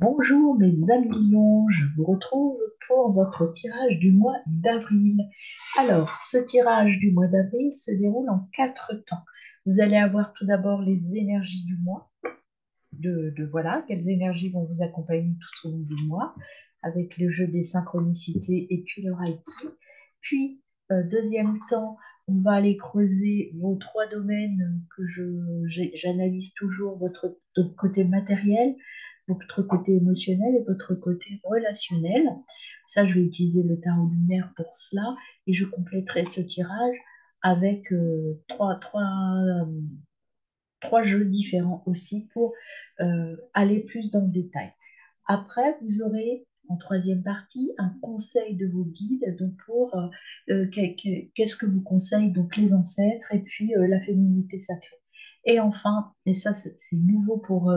Bonjour mes amis lions, je vous retrouve pour votre tirage du mois d'avril. Alors, ce tirage du mois d'avril se déroule en 4 temps. Vous allez avoir tout d'abord les énergies du mois, voilà, quelles énergies vont vous accompagner tout au long du mois, avec le jeu des synchronicités et puis le Reiki. Puis, deuxième temps, on va aller creuser vos 3 domaines que j'analyse toujours, votre côté matériel, votre côté émotionnel et votre côté relationnel. Ça, je vais utiliser le tarot lunaire pour cela et je compléterai ce tirage avec trois jeux différents aussi pour aller plus dans le détail. Après, vous aurez en troisième partie un conseil de vos guides, donc pour qu'est-ce que vous conseillent donc les ancêtres et puis la féminité sacrée. Et enfin, et ça c'est nouveau pour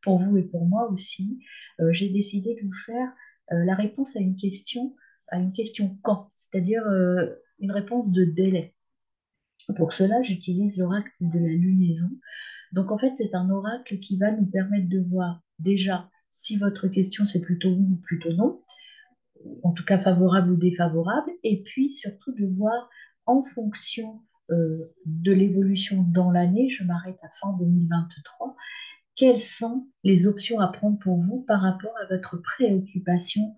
vous et pour moi aussi, j'ai décidé de vous faire la réponse à une question quand, c'est-à-dire une réponse de délai. Pour cela, j'utilise l'oracle de la lunaison. Donc en fait, c'est un oracle qui va nous permettre de voir déjà si votre question c'est plutôt oui ou plutôt non, en tout cas favorable ou défavorable, et puis surtout de voir en fonction de l'évolution dans l'année, je m'arrête à fin 2023, quelles sont les options à prendre pour vous par rapport à votre préoccupation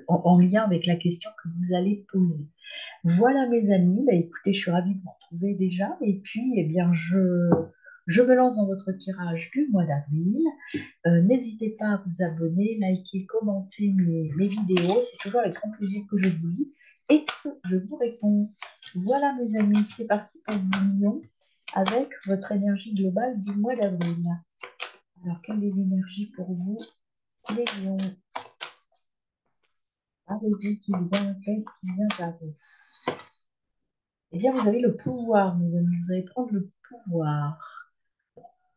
en lien avec la question que vous allez poser. Voilà mes amis, bah, écoutez, je suis ravie de vous retrouver déjà et puis eh bien je me lance dans votre tirage du mois d'avril. N'hésitez pas à vous abonner, liker, commenter mes vidéos, c'est toujours avec grand plaisir que je vous lis et que je vous réponds. Voilà mes amis, c'est parti pour vos millions avec votre énergie globale du mois d'avril. Alors, quelle est l'énergie pour vous, les lions? Avez-vous qui vient, qu'est-ce qui vient à vous? Eh bien, vous avez le pouvoir, mes amis. Vous allez prendre le pouvoir.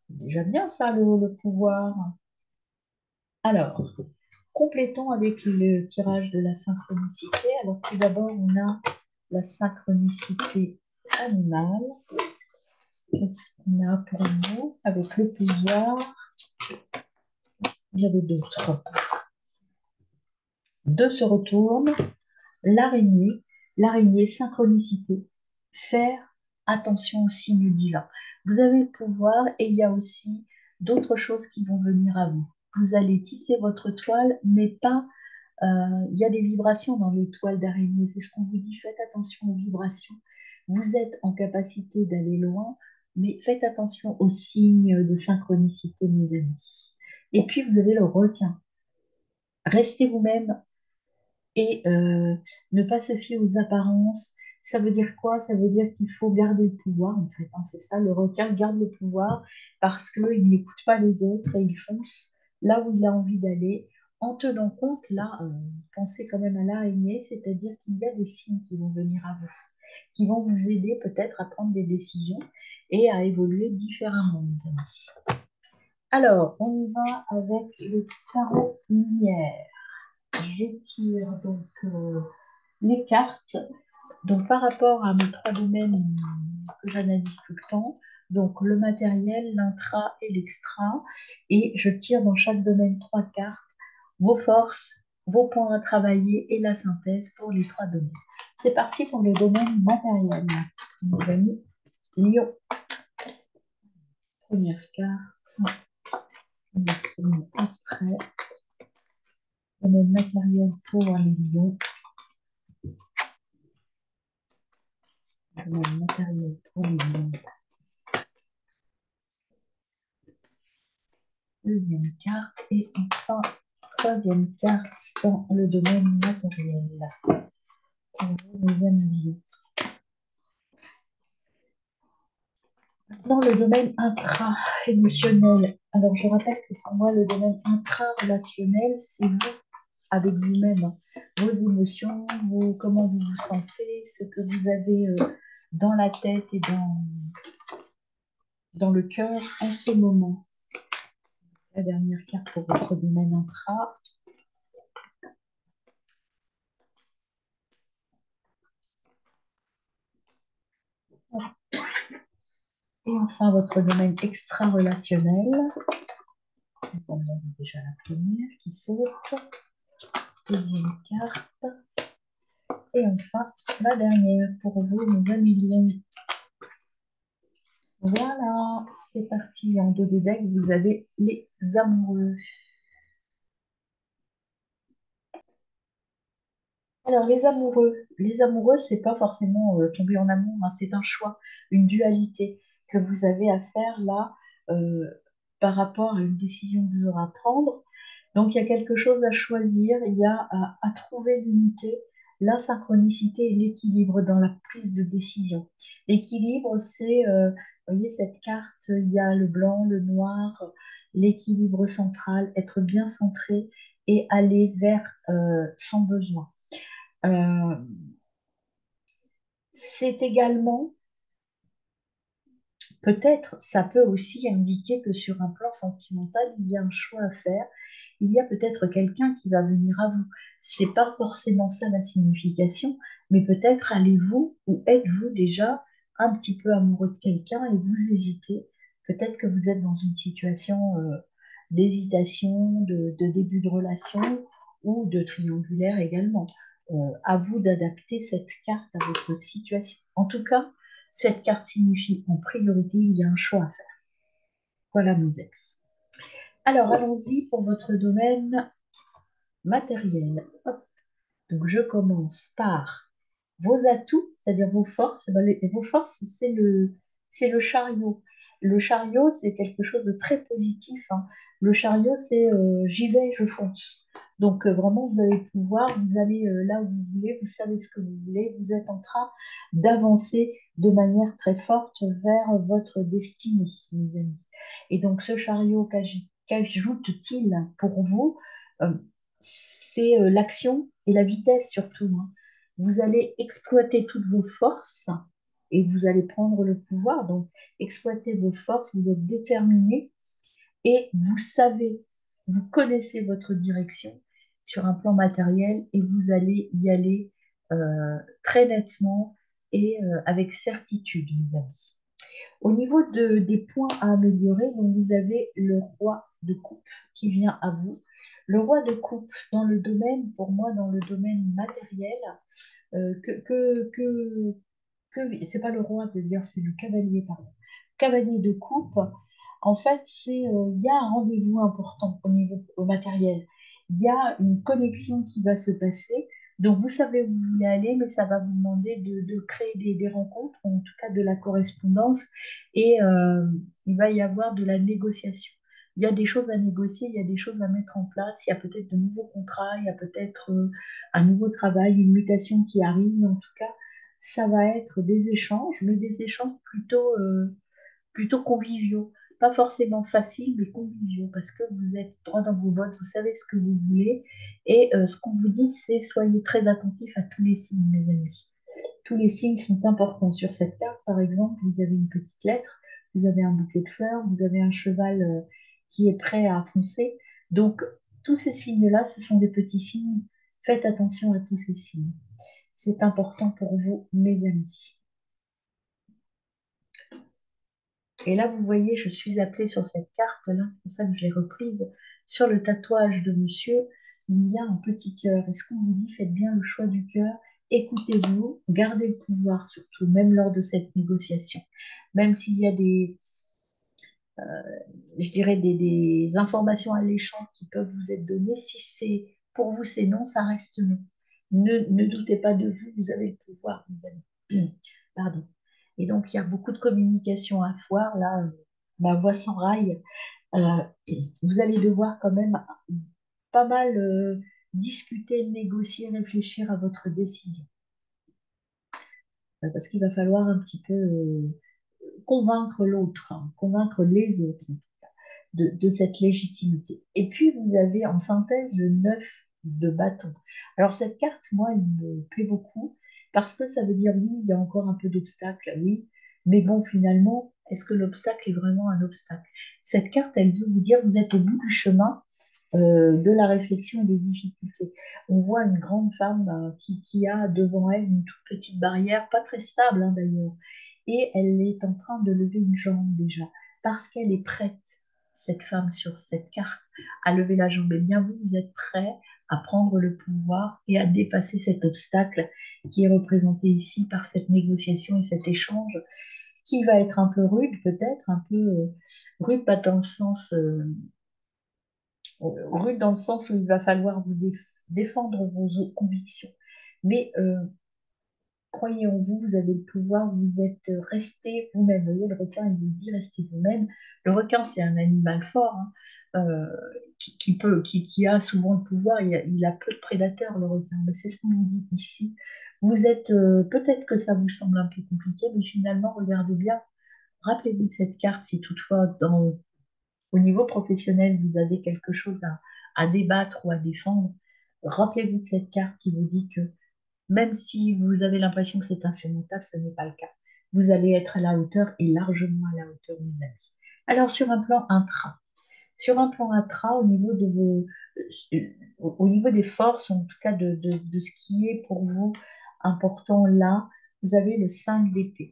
C'est déjà bien ça, le pouvoir. Alors, complétons avec le tirage de la synchronicité. Alors, tout d'abord, on a la synchronicité animale. Qu'est-ce qu'on a pour nous avec le pouvoir? Il y avait d'autres. Deux se retournent. L'araignée, l'araignée, synchronicité, faire attention aux signes divins. Vous avez le pouvoir et il y a aussi d'autres choses qui vont venir à vous. Vous allez tisser votre toile, mais pas... il y a des vibrations dans les toiles d'araignée. C'est ce qu'on vous dit, faites attention aux vibrations. Vous êtes en capacité d'aller loin, mais faites attention aux signes de synchronicité, mes amis. Et puis, vous avez le requin. Restez vous-même, et ne pas se fier aux apparences. Ça veut dire quoi? Ça veut dire qu'il faut garder le pouvoir, en fait, hein. C'est ça, le requin garde le pouvoir parce qu'il n'écoute pas les autres et il fonce là où il a envie d'aller, en tenant compte, là, pensez quand même à l'araignée, c'est-à-dire qu'il y a des signes qui vont venir à vous, qui vont vous aider peut-être à prendre des décisions et à évoluer différemment, mes amis. Alors, on y va avec le tarot lumière. Je tire donc les cartes. Donc, par rapport à mes 3 domaines que j'analyse tout le temps, donc le matériel, l'intra et l'extra, et je tire dans chaque domaine 3 cartes, vos forces, vos points à travailler et la synthèse pour les 3 domaines. C'est parti pour le domaine matériel. Mes amis, Lion, première carte, on va tourner après, domaine matériel pour les lions, domaine matériel pour les lions. Deuxième carte et enfin troisième carte dans le domaine matériel. Pour vous, mes amis. Dans le domaine intra-émotionnel, alors je rappelle que pour moi, le domaine intra-relationnel, c'est vous avec vous-même, vos émotions, comment vous vous sentez, ce que vous avez dans la tête et dans le cœur en ce moment. La dernière carte pour votre domaine intra. Et enfin, votre domaine extra-relationnel. Donc, on a déjà la première qui saute, deuxième carte, et enfin la dernière pour vous, mes amis. Voilà, c'est parti. En dos des decks, vous avez les amoureux. Alors, les amoureux, c'est pas forcément tomber en amour, hein, c'est un choix, une dualité que vous avez à faire là euh, par rapport à une décision que vous aurez à prendre. Donc, il y a quelque chose à choisir, il y a à trouver l'unité, la synchronicité et l'équilibre dans la prise de décision. L'équilibre, c'est, vous voyez, cette carte, il y a le blanc, le noir, l'équilibre central, être bien centré et aller vers son besoin. Euh, c'est également, peut-être, ça peut aussi indiquer que sur un plan sentimental, il y a un choix à faire. Il y a peut-être quelqu'un qui va venir à vous. C'est pas forcément ça la signification, mais peut-être allez-vous ou êtes-vous déjà un petit peu amoureux de quelqu'un et vous hésitez. Peut-être que vous êtes dans une situation d'hésitation, de début de relation ou de triangulaire également. À vous d'adapter cette carte à votre situation. En tout cas, cette carte signifie en priorité, il y a un choix à faire. Voilà nos ex. Alors, allons-y pour votre domaine matériel. Hop. Donc, je commence par vos atouts, c'est-à-dire vos forces. Ben, vos forces, c'est le chariot. Le chariot, c'est quelque chose de très positif, hein. Le chariot, c'est j'y vais, je fonce. Donc, vraiment, vous allez pouvoir, vous allez là où vous voulez, vous savez ce que vous voulez, vous êtes en train d'avancer de manière très forte vers votre destinée, mes amis. Et donc, ce chariot, qu'ajoute-t-il pour vous? Euh, c'est l'action et la vitesse surtout, hein. Vous allez exploiter toutes vos forces et vous allez prendre le pouvoir. Donc, exploitez vos forces, vous êtes déterminé et vous savez, vous connaissez votre direction sur un plan matériel et vous allez y aller très nettement et avec certitude, mes amis. Au niveau des points à améliorer, donc vous avez le roi de coupe qui vient à vous. Le roi de coupe dans le domaine, pour moi, dans le domaine matériel, euh, que, que, que, c'est pas le roi d'ailleurs, c'est le cavalier, pardon. Cavalier de coupe, en fait, il y a un rendez-vous important au niveau matériel. Il y a une connexion qui va se passer. Donc, vous savez où vous voulez aller, mais ça va vous demander de créer des rencontres, en tout cas de la correspondance, et il va y avoir de la négociation. Il y a des choses à négocier, il y a des choses à mettre en place, il y a peut-être de nouveaux contrats, il y a peut-être un nouveau travail, une mutation qui arrive. En tout cas, ça va être des échanges, mais des échanges plutôt conviviaux. Pas forcément faciles, mais conviviaux, parce que vous êtes droit dans vos bottes, vous savez ce que vous voulez. Et ce qu'on vous dit, c'est soyez très attentifs à tous les signes, mes amis. Tous les signes sont importants. Sur cette carte, par exemple, vous avez une petite lettre, vous avez un bouquet de fleurs, vous avez un cheval qui est prêt à foncer. Donc, tous ces signes-là, ce sont des petits signes. Faites attention à tous ces signes. C'est important pour vous, mes amis. Et là, vous voyez, je suis appelée sur cette carte-là, c'est pour ça que je l'ai reprise. Sur le tatouage de monsieur, il y a un petit cœur. Et ce qu'on vous dit, faites bien le choix du cœur. Écoutez-vous, gardez le pouvoir surtout, même lors de cette négociation. Même s'il y a je dirais, des informations alléchantes qui peuvent vous être données, si c'est pour vous c'est non, ça reste non. Ne doutez pas de vous, vous avez le pouvoir, vous avez. Pardon. Et donc, il y a beaucoup de communication à foire, là, ma voix s'enraille. Euh, vous allez devoir quand même pas mal discuter, négocier, réfléchir à votre décision. Parce qu'il va falloir un petit peu convaincre l'autre, hein, convaincre les autres de cette légitimité. Et puis, vous avez en synthèse le 9 de bâton. Alors, cette carte, moi, elle me plaît beaucoup parce que ça veut dire, oui, il y a encore un peu d'obstacle, oui, mais bon, finalement, est-ce que l'obstacle est vraiment un obstacle? Cette carte, elle veut vous dire, vous êtes au bout du chemin de la réflexion et des difficultés. On voit une grande femme qui a devant elle une toute petite barrière, pas très stable hein, d'ailleurs, et elle est en train de lever une jambe déjà, parce qu'elle est prête. cette femme sur cette carte, à lever la jambe. Et bien vous, vous êtes prêt à prendre le pouvoir et à dépasser cet obstacle qui est représenté ici par cette négociation et cet échange qui va être un peu rude, peut-être, un peu rude, pas dans le sens rude dans le sens où il va falloir vous défendre vos convictions. Mais croyez en vous, vous avez le pouvoir, vous êtes resté vous-même. Vous voyez, le requin, il vous dit restez vous-même. Le requin, c'est un animal fort, hein, qui a souvent le pouvoir. Il a peu de prédateurs, le requin. Mais c'est ce qu'on nous dit ici. Vous êtes, peut-être que ça vous semble un peu compliqué, mais finalement, regardez bien. Rappelez-vous de cette carte si toutefois, au niveau professionnel, vous avez quelque chose à débattre ou à défendre. Rappelez-vous de cette carte qui vous dit que même si vous avez l'impression que c'est insurmontable, ce n'est pas le cas. Vous allez être à la hauteur et largement à la hauteur, mes amis. Alors, sur un plan intra, au niveau des forces, en tout cas de ce qui est pour vous important là, vous avez le 5 d'épée.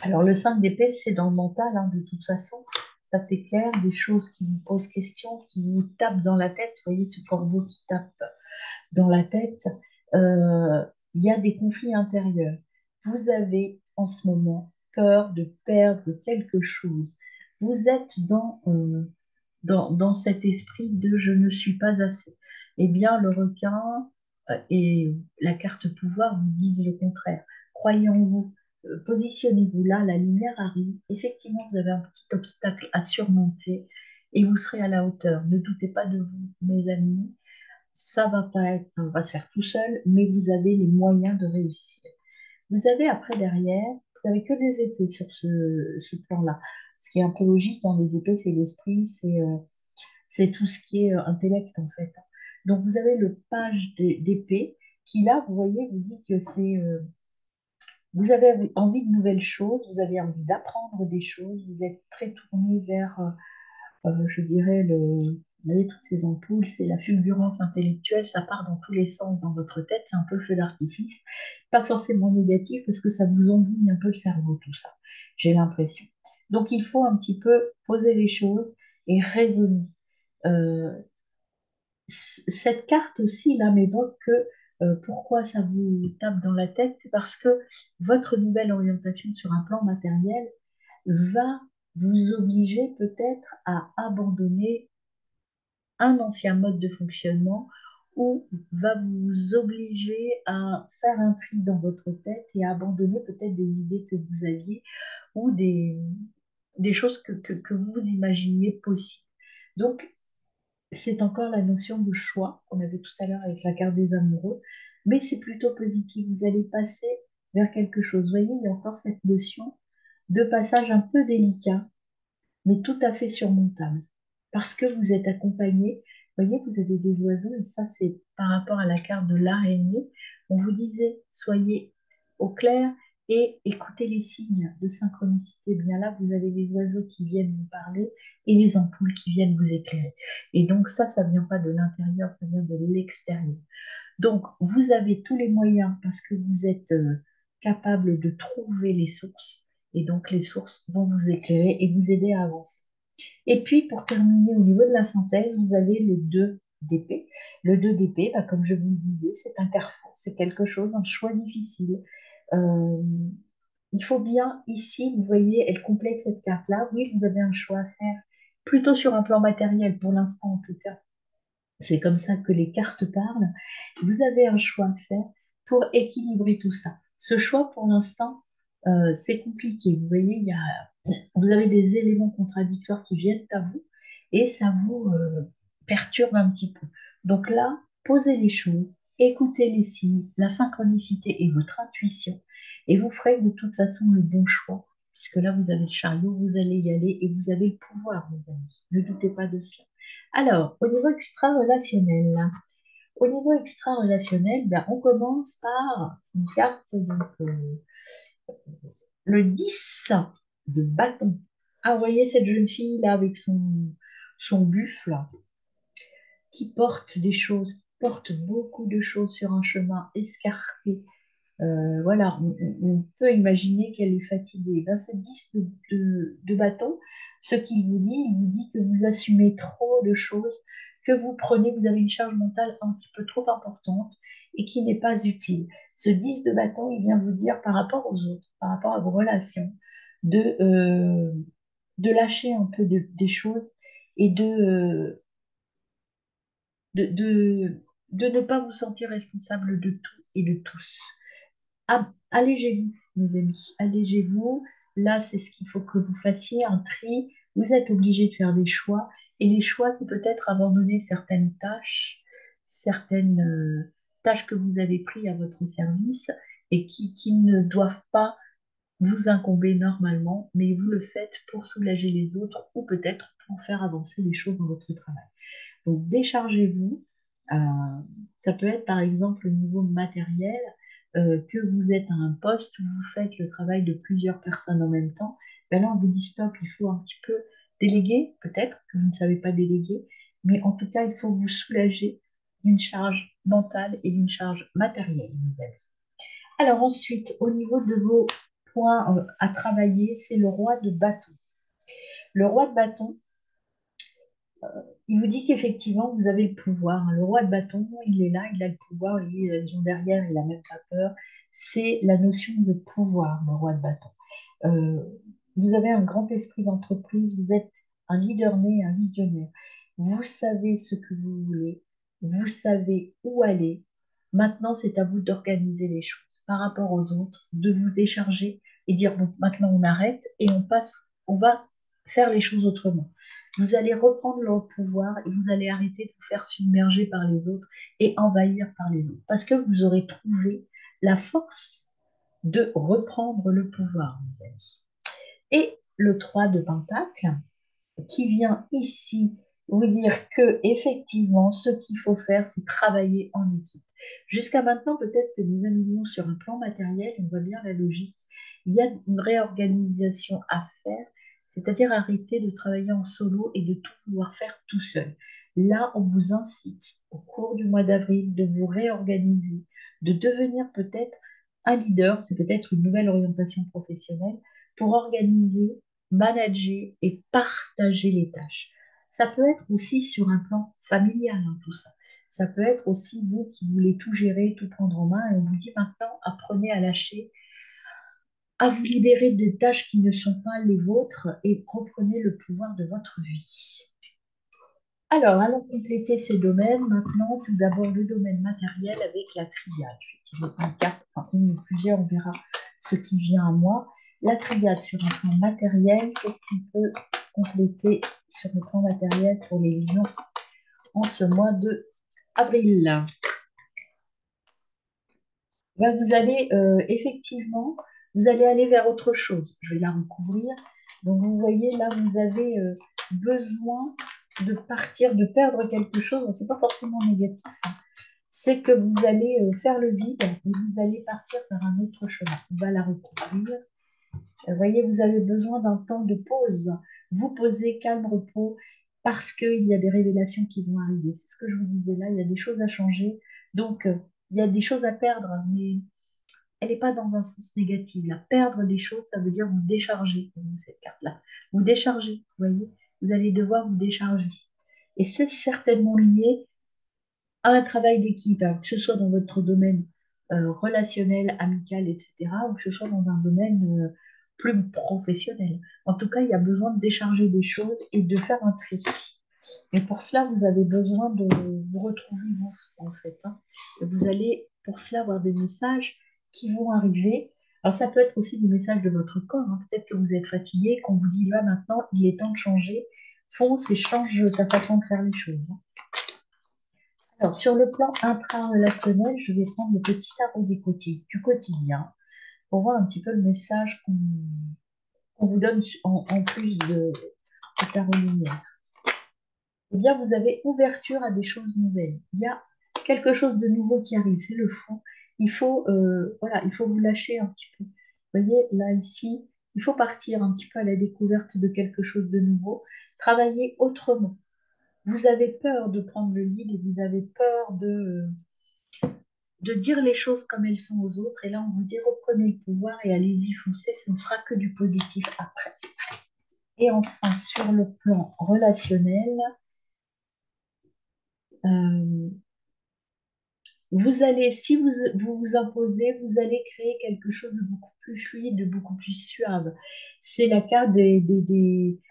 Alors, le 5 d'épée, c'est dans le mental, hein, de toute façon. Ça, c'est clair, des choses qui vous posent question, qui vous tapent dans la tête. Vous voyez ce corbeau qui tape dans la tête. Euh, il y a des conflits intérieurs. Vous avez en ce moment peur de perdre quelque chose. Vous êtes dans cet esprit de je ne suis pas assez. Eh bien, le requin et la carte pouvoir vous disent le contraire. Croyez en vous, positionnez-vous là, la lumière arrive. Effectivement, vous avez un petit obstacle à surmonter et vous serez à la hauteur. Ne doutez pas de vous, mes amis. Ça va se faire tout seul, mais vous avez les moyens de réussir. Vous avez après derrière, vous avez que des épées sur ce plan-là. Ce qui est un peu logique dans les épées, c'est l'esprit, c'est tout ce qui est intellect en fait. Donc vous avez le page d'épée qui là, vous voyez, vous dit que vous avez envie de nouvelles choses, vous avez envie d'apprendre des choses, vous êtes très tourné vers je dirais, vous voyez, toutes ces ampoules, c'est la fulgurance intellectuelle, ça part dans tous les sens dans votre tête, c'est un peu le feu d'artifice, pas forcément négatif parce que ça vous embrouille un peu le cerveau, tout ça, j'ai l'impression. Donc il faut un petit peu poser les choses et raisonner. Euh, cette carte aussi, là, m'évoque que pourquoi ça vous tape dans la tête, c'est parce que votre nouvelle orientation sur un plan matériel va vous obliger peut-être à abandonner un ancien mode de fonctionnement ou va vous obliger à faire un tri dans votre tête et à abandonner peut-être des idées que vous aviez ou des choses que vous imaginiez possibles. Donc, c'est encore la notion de choix qu'on avait tout à l'heure avec la carte des amoureux, mais c'est plutôt positif. Vous allez passer vers quelque chose. Vous voyez, il y a encore cette notion de passage un peu délicat mais tout à fait surmontable. Parce que vous êtes accompagné, vous voyez, vous avez des oiseaux, et ça, c'est par rapport à la carte de l'araignée. On vous disait, soyez au clair et écoutez les signes de synchronicité. Bien là, vous avez les oiseaux qui viennent vous parler et les ampoules qui viennent vous éclairer. Et donc, ça vient pas de l'intérieur, ça vient de l'extérieur. Donc, vous avez tous les moyens parce que vous êtes capable de trouver les sources. Et donc, les sources vont vous éclairer et vous aider à avancer. Et puis, pour terminer, au niveau de la synthèse, vous avez le 2 d'épée. Le 2 d'épée, bah, comme je vous le disais, c'est un carrefour. C'est quelque chose, un choix difficile. Euh, il faut bien, ici, vous voyez, elle complète cette carte-là. Oui, vous avez un choix à faire, plutôt sur un plan matériel, pour l'instant en tout cas. C'est comme ça que les cartes parlent. Vous avez un choix à faire pour équilibrer tout ça. Ce choix, pour l'instant, c'est compliqué. Vous voyez, vous avez des éléments contradictoires qui viennent à vous et ça vous perturbe un petit peu. Donc là, posez les choses, écoutez les signes, la synchronicité et votre intuition et vous ferez de toute façon le bon choix. Puisque là, vous avez le chariot, vous allez y aller et vous avez le pouvoir, mes amis. Ne doutez pas de cela. Alors, au niveau extra-relationnel, ben, on commence par une carte, donc, le 10 de bâton. Ah, vous voyez cette jeune fille là avec son buffle là, qui porte des choses, porte beaucoup de choses sur un chemin escarpé. Voilà, on peut imaginer qu'elle est fatiguée. Ben, ce 10 de bâton, ce qu'il vous dit, il vous dit que vous assumez trop de choses, que vous prenez, vous avez une charge mentale un petit peu trop importante et qui n'est pas utile. Ce 10 de bâton, il vient vous dire par rapport aux autres, par rapport à vos relations, de, euh, de lâcher un peu des choses et de ne pas vous sentir responsable de tout et de tous. Allégez-vous, mes amis, allégez-vous. Là, c'est ce qu'il faut que vous fassiez, un tri. Vous êtes obligé de faire des choix. Et les choix, c'est peut-être abandonner certaines tâches que vous avez prises à votre service et qui ne doivent pas vous incomber normalement, mais vous le faites pour soulager les autres ou peut-être pour faire avancer les choses dans votre travail. Donc, déchargez-vous. Euh, Ça peut être par exemple au niveau matériel, que vous êtes à un poste où vous faites le travail de plusieurs personnes en même temps. Ben là, on vous dit stop, il faut un petit peu déléguer, peut-être que vous ne savez pas déléguer, mais en tout cas, il faut vous soulager d'une charge mentale et d'une charge matérielle, mes amis. Alors ensuite, au niveau de vos points à travailler, c'est le roi de bâton. Le roi de bâton, il vous dit qu'effectivement, vous avez le pouvoir. Le roi de bâton, il est là, il a le pouvoir, il est derrière, il n'a même pas peur. C'est la notion de pouvoir, le roi de bâton. Euh, Vous avez un grand esprit d'entreprise, vous êtes un leader né, un visionnaire. Vous savez ce que vous voulez, vous savez où aller. Maintenant, c'est à vous d'organiser les choses par rapport aux autres, de vous décharger et dire, bon, maintenant on arrête et on passe, on va faire les choses autrement. Vous allez reprendre le pouvoir et vous allez arrêter de vous faire submerger par les autres et envahir par les autres. Parce que vous aurez trouvé la force de reprendre le pouvoir, mes amis. Et le 3 de Pentacle, qui vient ici vous dire que effectivement, ce qu'il faut faire, c'est travailler en équipe. Jusqu'à maintenant, peut-être que nous allions sur un plan matériel, on voit bien la logique. Il y a une réorganisation à faire, c'est-à-dire arrêter de travailler en solo et de tout vouloir faire tout seul. Là, on vous incite au cours du mois d'avril de vous réorganiser, de devenir peut-être un leader, c'est peut-être une nouvelle orientation professionnelle, pour organiser, manager et partager les tâches. Ça peut être aussi sur un plan familial, hein, tout ça. Ça peut être aussi vous qui voulez tout gérer, tout prendre en main, et on vous dit maintenant, apprenez à lâcher, à vous libérer des tâches qui ne sont pas les vôtres et reprenez le pouvoir de votre vie. Alors, allons compléter ces domaines. Maintenant, tout d'abord, le domaine matériel avec la triade. Je vais tirer une carte, enfin une ou plusieurs, on verra ce qui vient à moi. La triade sur un plan matériel, qu'est-ce qui peut compléter sur le plan matériel pour les lions en ce mois de avril? Ben, vous allez effectivement, vous allez aller vers autre chose. Je vais la recouvrir. Donc, vous voyez, là, vous avez besoin de partir, de perdre quelque chose. Ce n'est pas forcément négatif, hein. C'est que vous allez faire le vide et vous allez partir vers un autre chemin. On va la recouvrir. Vous voyez, vous avez besoin d'un temps de pause. Vous posez calme, repos, parce qu'il y a des révélations qui vont arriver. C'est ce que je vous disais là, il y a des choses à changer. Donc, il y a des choses à perdre, mais elle n'est pas dans un sens négatif. Là, perdre des choses, ça veut dire vous décharger, comme cette carte-là. Vous décharger, vous voyez, vous allez devoir vous décharger. Et c'est certainement lié à un travail d'équipe, alors que ce soit dans votre domaine relationnel, amical, etc., ou que ce soit dans un domaine plus professionnel. En tout cas, il y a besoin de décharger des choses et de faire un tri. Et pour cela, vous avez besoin de vous retrouver vous, en fait, hein. Et vous allez pour cela avoir des messages qui vont arriver. Alors, ça peut être aussi des messages de votre corps, hein. Peut-être que vous êtes fatigué, qu'on vous dit là maintenant, il est temps de changer. Fonce et change ta façon de faire les choses, hein. Alors, sur le plan intra-relationnel, je vais prendre le petit tarot du quotidien pour voir un petit peu le message qu'on vous donne en plus de tarot lumière. Eh bien, vous avez ouverture à des choses nouvelles. Il y a quelque chose de nouveau qui arrive, c'est le fou. Voilà, il faut vous lâcher un petit peu. Vous voyez, là, ici, il faut partir un petit peu à la découverte de quelque chose de nouveau, travailler autrement. Vous avez peur de prendre le lead et vous avez peur de dire les choses comme elles sont aux autres. Et là, on vous dit reprenez le pouvoir et allez-y, foncez, ce ne sera que du positif après. Et enfin, sur le plan relationnel, euh, vous allez, si vous imposez, vous allez créer quelque chose de beaucoup plus fluide, de beaucoup plus suave. C'est la carte des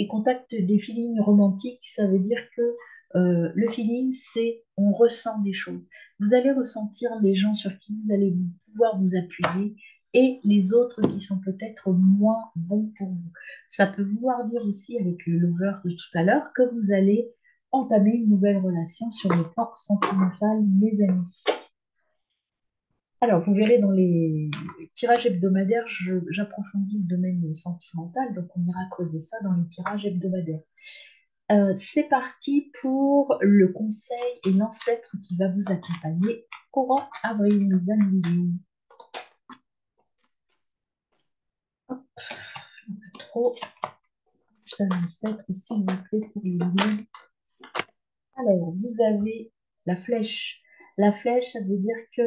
contacts, des feelings romantiques. Ça veut dire que le feeling, c'est on ressent des choses. Vous allez ressentir les gens sur qui vous allez pouvoir vous appuyer et les autres qui sont peut-être moins bons pour vous. Ça peut vouloir dire aussi, avec le lover de tout à l'heure, que vous allez entamer une nouvelle relation sur le plan sentimental, mes amis. Alors, vous verrez dans les tirages hebdomadaires, j'approfondis le domaine sentimental, donc on ira creuser ça dans les tirages hebdomadaires. C'est parti pour le conseil et l'ancêtre qui va vous accompagner courant avril, mes amis. Hop, un peu trop. Ça, l'ancêtre, s'il vous plaît, pour les lunes. Alors, vous avez la flèche. La flèche, ça veut dire que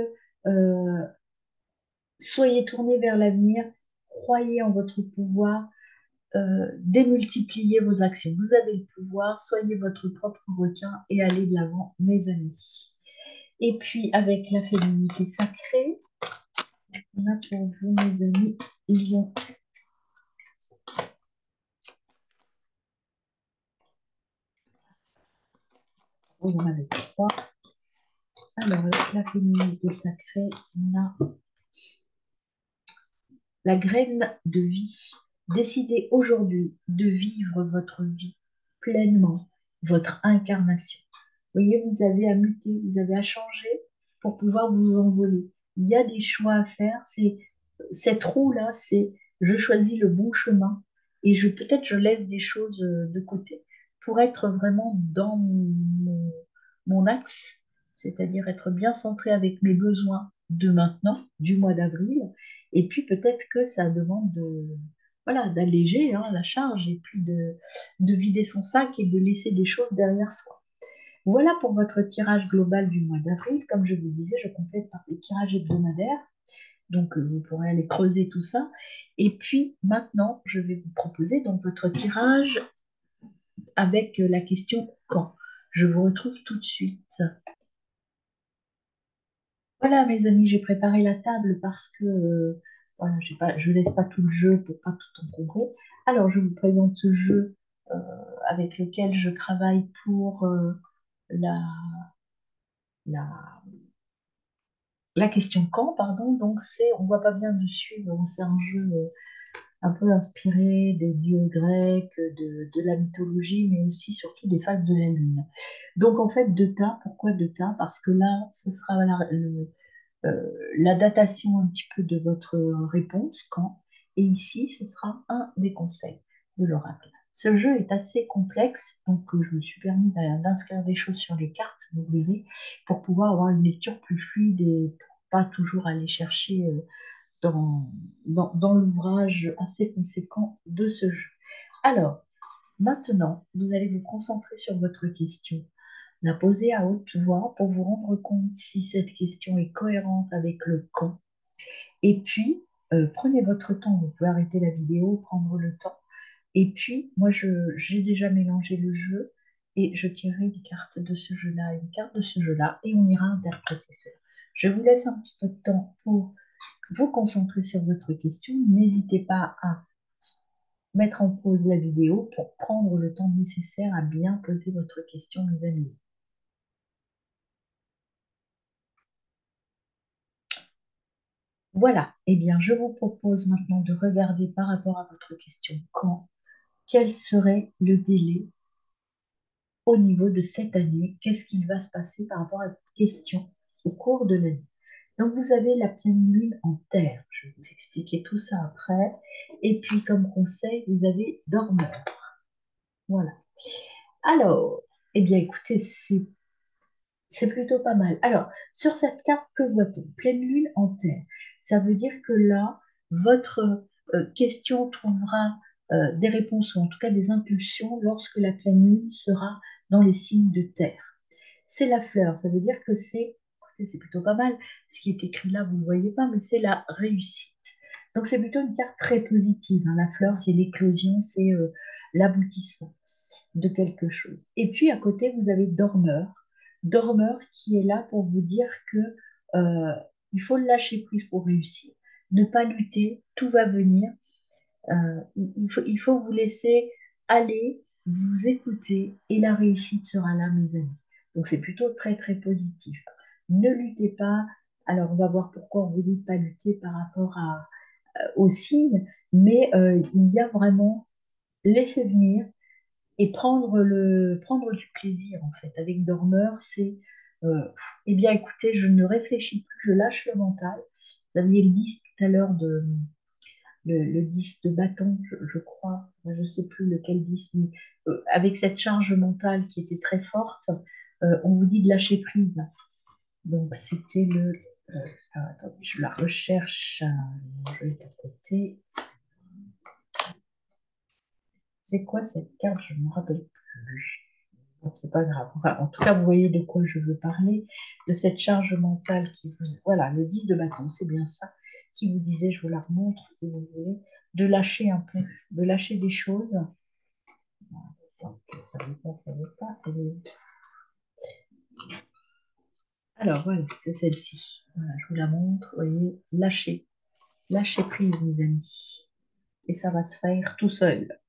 soyez tourné vers l'avenir, croyez en votre pouvoir, démultipliez vos actions. Vous avez le pouvoir, soyez votre propre requin et allez de l'avant, mes amis. Et puis, avec la féminité sacrée, on a pour vous, mes amis, Lion. Vous en avez trois. Alors, avec la féminité sacrée, on a la graine de vie. Décidez aujourd'hui de vivre votre vie pleinement, votre incarnation. Vous voyez, vous avez à muter, vous avez à changer pour pouvoir vous envoler. Il y a des choix à faire. C'est cette roue-là, c'est je choisis le bon chemin et peut-être je laisse des choses de côté pour être vraiment dans mon axe, c'est-à-dire être bien centré avec mes besoins de maintenant, du mois d'avril, et puis peut-être que ça demande voilà, d'alléger hein, la charge et puis de vider son sac et de laisser des choses derrière soi. Voilà pour votre tirage global du mois d'avril. Comme je vous disais, je complète par les tirages hebdomadaires. Donc, vous pourrez aller creuser tout ça. Et puis, maintenant, je vais vous proposer donc votre tirage avec la question quand. Je vous retrouve tout de suite. Voilà, mes amis, j'ai préparé la table parce que voilà, je laisse pas tout le jeu pour pas tout encombrer. Alors, je vous présente ce jeu euh, avec lequel je travaille pour la, la, la question quand, pardon. Donc, on voit pas bien dessus, donc c'est un jeu un peu inspiré des dieux grecs, de la mythologie, mais aussi surtout des phases de la Lune. Donc, en fait, deux tas. Pourquoi deux tas? Parce que là, ce sera la datation un petit peu de votre réponse, quand, et ici, ce sera un des conseils de l'oracle. Ce jeu est assez complexe, donc je me suis permis d'inscrire des choses sur les cartes, vous verrez, pour pouvoir avoir une lecture plus fluide et pour pas toujours aller chercher dans l'ouvrage assez conséquent de ce jeu. Alors, maintenant, vous allez vous concentrer sur votre question, la poser à haute voix pour vous rendre compte si cette question est cohérente avec le quand. Et puis, prenez votre temps, vous pouvez arrêter la vidéo, prendre le temps. Et puis, moi, j'ai déjà mélangé le jeu et je tirerai une carte de ce jeu-là, une carte de ce jeu-là, et on ira interpréter cela. Je vous laisse un petit peu de temps pour vous concentrer sur votre question. N'hésitez pas à mettre en pause la vidéo pour prendre le temps nécessaire à bien poser votre question, mes amis. Voilà, eh bien, je vous propose maintenant de regarder par rapport à votre question quand, quel serait le délai au niveau de cette année, qu'est-ce qu'il va se passer par rapport à votre question au cours de l'année. Donc, vous avez la pleine lune en terre, je vais vous expliquer tout ça après. Et puis, comme conseil, vous avez dormeur. Voilà. Alors, eh bien, écoutez, c'est plutôt pas mal. Alors, sur cette carte, que voit-on? Pleine lune en terre. Ça veut dire que là, votre question trouvera des réponses ou en tout cas des impulsions lorsque la pleine lune sera dans les signes de terre. C'est la fleur, ça veut dire que c'est écoutez, c'est plutôt pas mal. Ce qui est écrit là, vous ne le voyez pas, mais c'est la réussite. Donc c'est plutôt une carte très positive, hein. La fleur, c'est l'éclosion, c'est l'aboutissement de quelque chose. Et puis à côté, vous avez dormeur. Dormeur qui est là pour vous dire que euh, il faut lâcher prise pour réussir. Ne pas lutter, tout va venir. Il faut vous laisser aller, vous écouter et la réussite sera là, mes amis. Donc c'est plutôt très très positif. Ne luttez pas. Alors on va voir pourquoi on vous dit de pas lutter par rapport aux signes, mais il y a vraiment laisser venir et prendre du plaisir en fait. Avec dormeur, c'est eh bien écoutez, je ne réfléchis plus, je lâche le mental. Vous aviez le 10 tout à l'heure le 10 de bâton, je crois, je ne sais plus lequel 10, mais avec cette charge mentale qui était très forte, on vous dit de lâcher prise. Donc c'était le... attendez, je la recherche, je vais à côté. C'est quoi cette carte? Je ne me rappelle plus. Bon, c'est pas grave. Enfin, en tout cas, vous voyez de quoi je veux parler, de cette charge mentale qui vous... Voilà, le 10 de bâton, c'est bien ça, qui vous disait, je vous la remontre si vous voulez, de lâcher un peu, de lâcher des choses. Donc, ça ne veut pas, ça ne veut pas. Alors, voilà, c'est celle-ci. Voilà, je vous la montre, vous voyez, lâcher. Lâcher prise, mes amis. Et ça va se faire tout seul.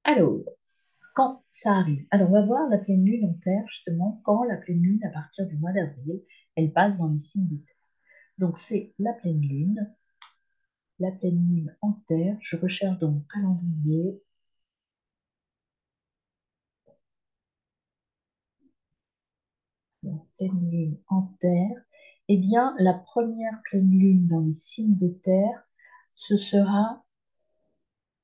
Alors, quand ça arrive. Alors, on va voir la pleine lune en terre, justement, quand la pleine lune, à partir du mois d'avril, elle passe dans les signes de terre. Donc, c'est la pleine lune en terre. Je recherche dans mon calendrier la pleine lune en terre. Eh bien, la première pleine lune dans les signes de terre, ce sera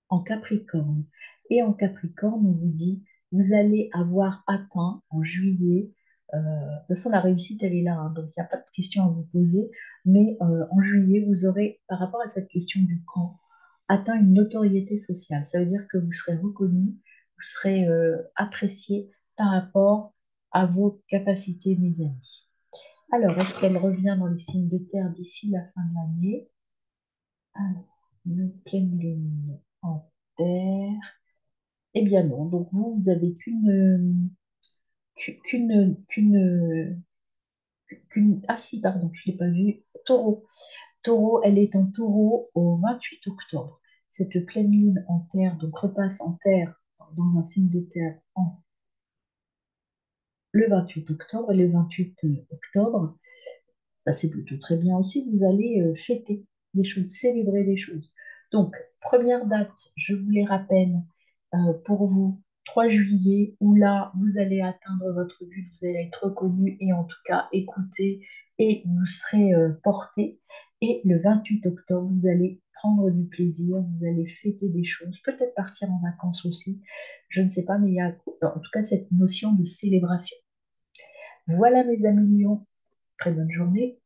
en Capricorne. Et en Capricorne, on vous dit, vous allez avoir atteint en juillet, de toute façon la réussite elle est là, hein, donc il n'y a pas de question à vous poser, mais en juillet, vous aurez, par rapport à cette question du camp, atteint une notoriété sociale. Ça veut dire que vous serez reconnu, vous serez apprécié par rapport à vos capacités, mes amis. Alors, est-ce qu'elle revient dans les signes de terre d'ici la fin de l'année? Alors, une pleine lune en terre. Eh bien non, donc vous avez ah si, pardon, je ne l'ai pas vu, taureau. Taureau, elle est en taureau au 28 octobre. Cette pleine lune en terre, donc repasse en terre, dans un signe de terre, le 28 octobre, et le 28 octobre, bah, c'est plutôt très bien aussi, vous allez fêter des choses, célébrer des choses. Donc, première date, je vous les rappelle, pour vous, 3 juillet, où là, vous allez atteindre votre but, vous allez être reconnu et en tout cas écouté et vous serez porté. Et le 28 octobre, vous allez prendre du plaisir, vous allez fêter des choses, peut-être partir en vacances aussi, je ne sais pas, mais il y a en tout cas cette notion de célébration. Voilà mes amis lions, très bonne journée.